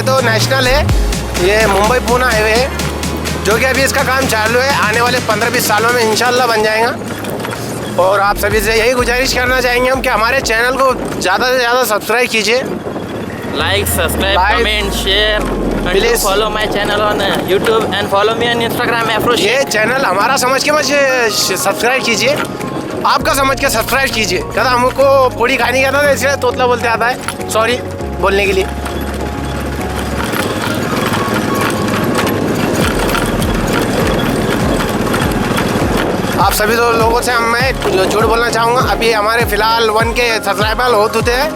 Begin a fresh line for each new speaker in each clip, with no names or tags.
ये तो नेशनल है, ये मुंबई पुणे हाईवे है, जो कि अभी इसका काम चालू है। आने वाले 15-20 सालों में इंशाल्लाह बन जाएगा। और आप सभी से यही गुजारिश करना चाहेंगे हम कि हमारे चैनल को ज़्यादा से ज़्यादा सब्सक्राइब कीजिए,
like, subscribe, comment, share,
please
follow my channel on YouTube end follow me on Instagram Afro.
ये चैनल हमारा समझ के मत सब्सक्राइब कीजिए, आपका समझ के सब्सक्राइब कीजिए। कहता हमको पूरी कहानी कहता था, इसलिए तोतला बोलते आता है, सॉरी बोलने के लिए। आप सभी लोगों से मैं झूठ बोलना चाहूँगा, अभी हमारे फिलहाल 1 के सब्सक्राइबर हो चुके हैं।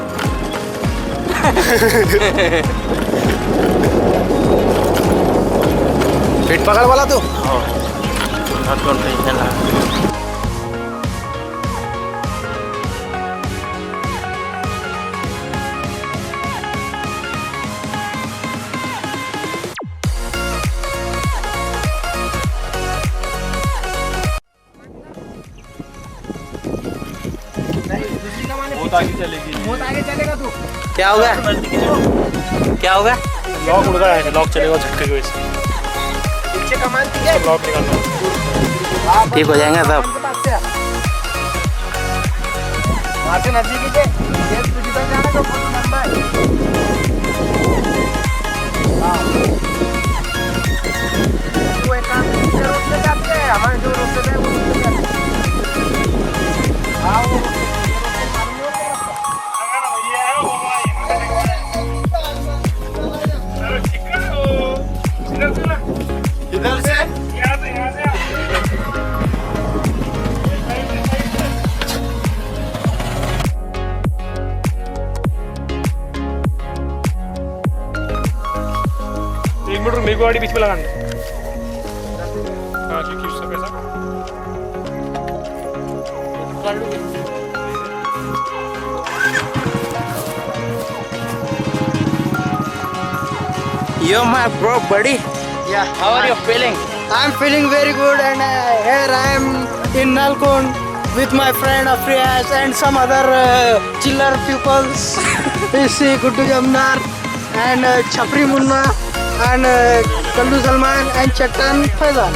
पेट पकड़ वाला तो
बहुत आगे चलेगा तू।
क्या होगा? क्या होगा?
लॉक उड़ गया है, लॉक चलेगा झटके की वजह से।
पीछे कमान है,
लॉक निकालना
ठीक हो जाएंगे सब।
वहाँ से नजदीकी से तुझी तक जाना तो बहुत लंबा है। वो एक काम रोड से जाते हैं, हमारे जो रोड से है वो रोड से जाते हैं। हाँ वो इधर से
मेरे को गाड़ी बीच में लगाना है। हाँ क्योंकि उसका पैसा
Yo my bro buddy,
Yeah.
how are you feeling?
I'm feeling very good, and here I am in Nalkund with my friend Afrias and some other chiller pupils. You see Guddu Jamnar and Chapri Munna and Kallu Salman and Chattan Faizan.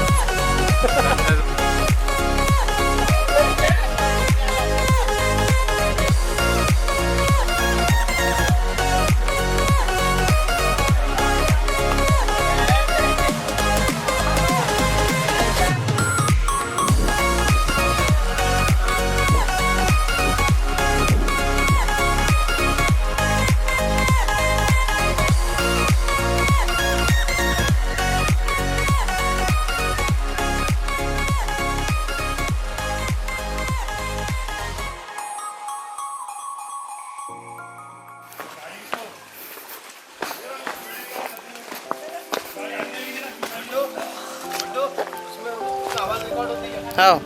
हाँ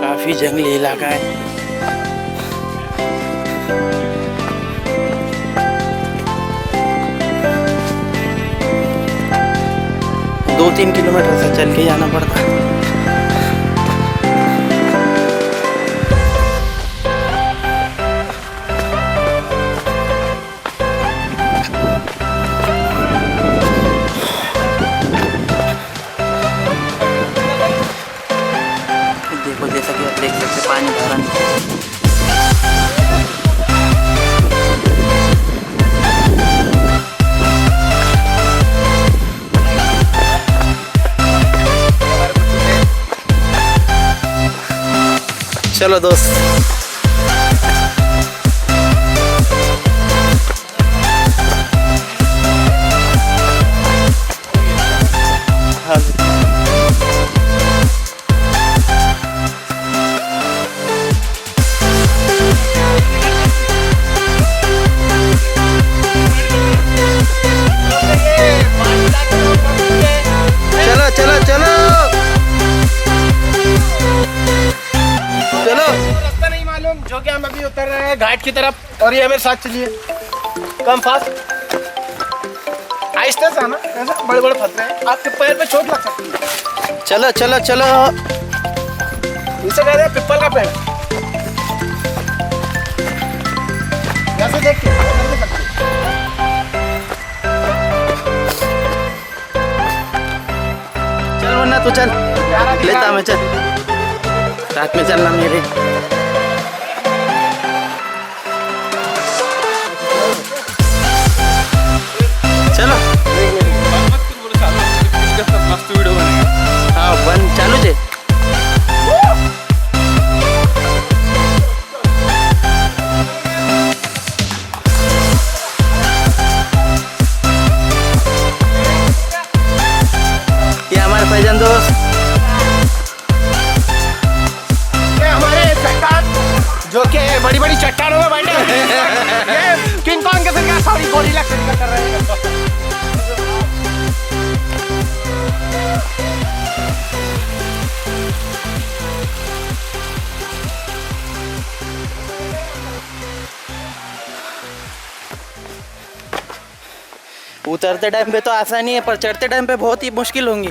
काफी जंगली इलाका है। दो 3 kilometre से चल के जाना पड़ता है। देखो जैसा कि आप देख सकते पानी भरा चलो दोस्त। चलो चलो चलो चलो।
रास्ता नहीं मालूम, जो कि हम अभी उतर रहे हैं घाट की तरफ, और ये मेरे साथ चलिए, कम फास्ट, आहिस्ते से आना, ऐसा बड़े बड़े पत्थर हैं, आपके पैर पे चोट लग सकती है।
चलो चलो चलो।
इसे कह रहे हैं पिपल का पेड़। से देख के
चल वरना तू चल, लेता मैं, चल रात में चलना मेरे। चलो हाँ बन चालू छे। ये हमारे भाईजान दोस्त,
ये हमारे चट्टान जो कि बड़ी बड़ी चट्टानों में बैठे हैं। ये किंग कॉन्ग के सरकार सॉरी गोरिल्ला के सरकार कर रहे हैं।
उतरते टाइम पे तो आसानी है, पर चढ़ते टाइम पे बहुत ही मुश्किल होंगी।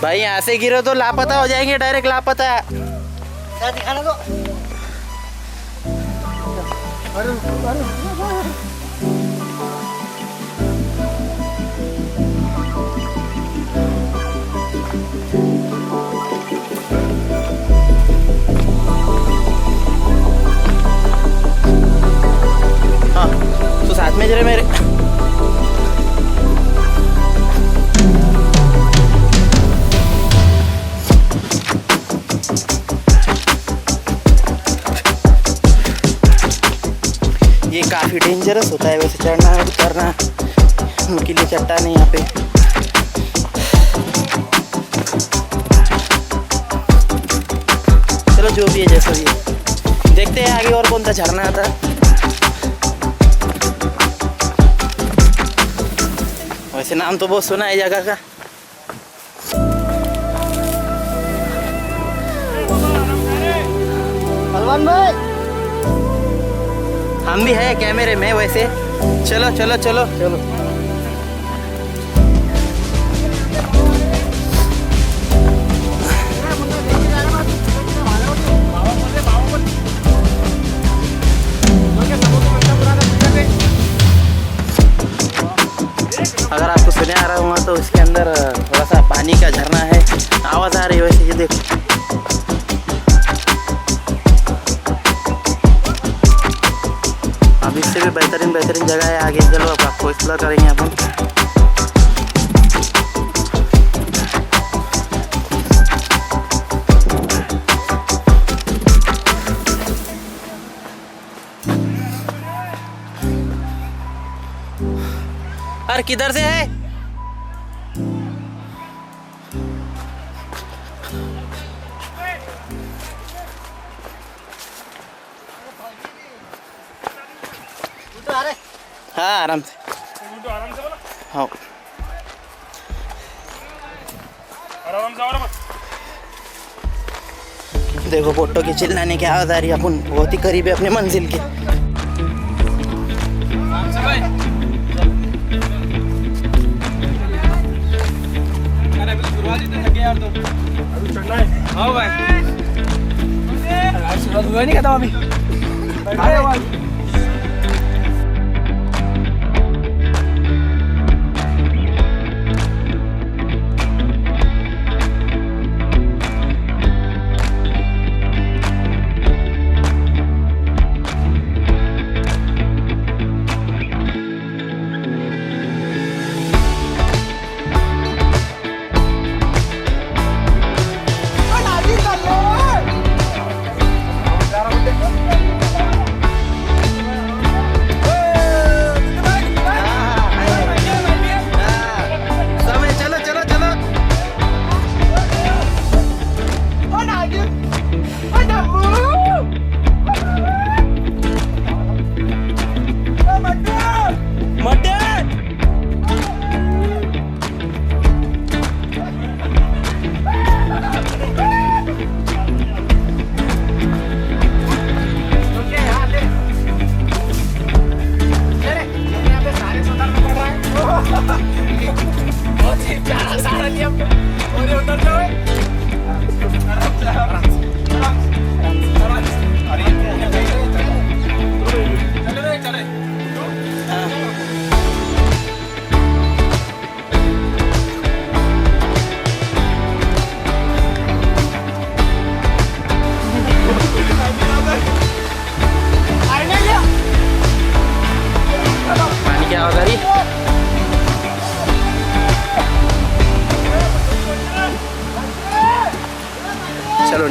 भाई यहाँ से गिरो तो लापता हो जाएंगे, डायरेक्ट लापता।
दिखाना तो
हाँ तो साथ में जरे मेरे। ये काफी डेंजरस होता है वैसे चढ़ना और उतरना, उनके लिए चट्टान है यहाँ पे। चलो जो भी है जैसा भी है, देखते हैं आगे और कौन सा झरना आता है। वैसे नाम तो बहुत सुना है जगह का।
पहलवान भाई
हम भी है कैमरे में वैसे। चलो चलो चलो चलो। अगर आपको सुने आ रहा होगा तो इसके अंदर थोड़ा सा पानी का झरना है, आवाज़ आ रही है वैसे। ये देखो अब इससे भी बेहतरीन बेहतरीन जगह है आगे। चलो अब आपको एक्सप्लोर करेंगे अपन। अरे किधर से है? हाँ आराम से।
आराम से बोला,
हाँ
आराम से और बस।
देखो फोटो की चिल्लाने की आवाज आ रही है, अपन बहुत ही करीब है अपने मंजिल के।
अभी चढ़ना है।
हाँ भाई शुरुआत हुआ नहीं खत्म अभी। अरे भाई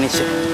नीचे।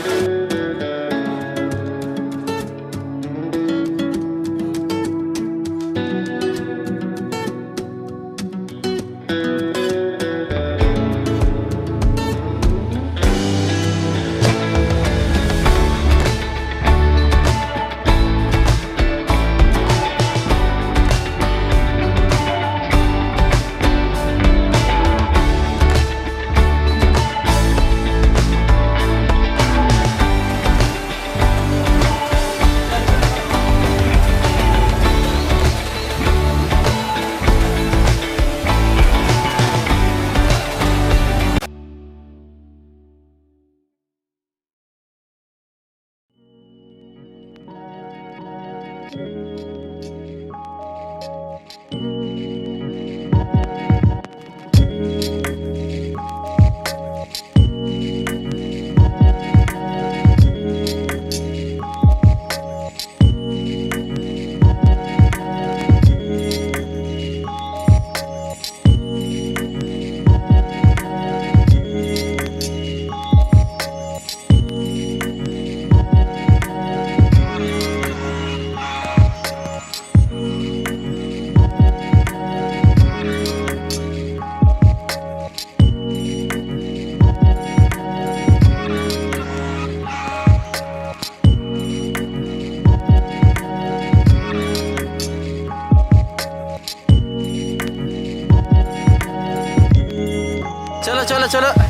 चलो चलो चलो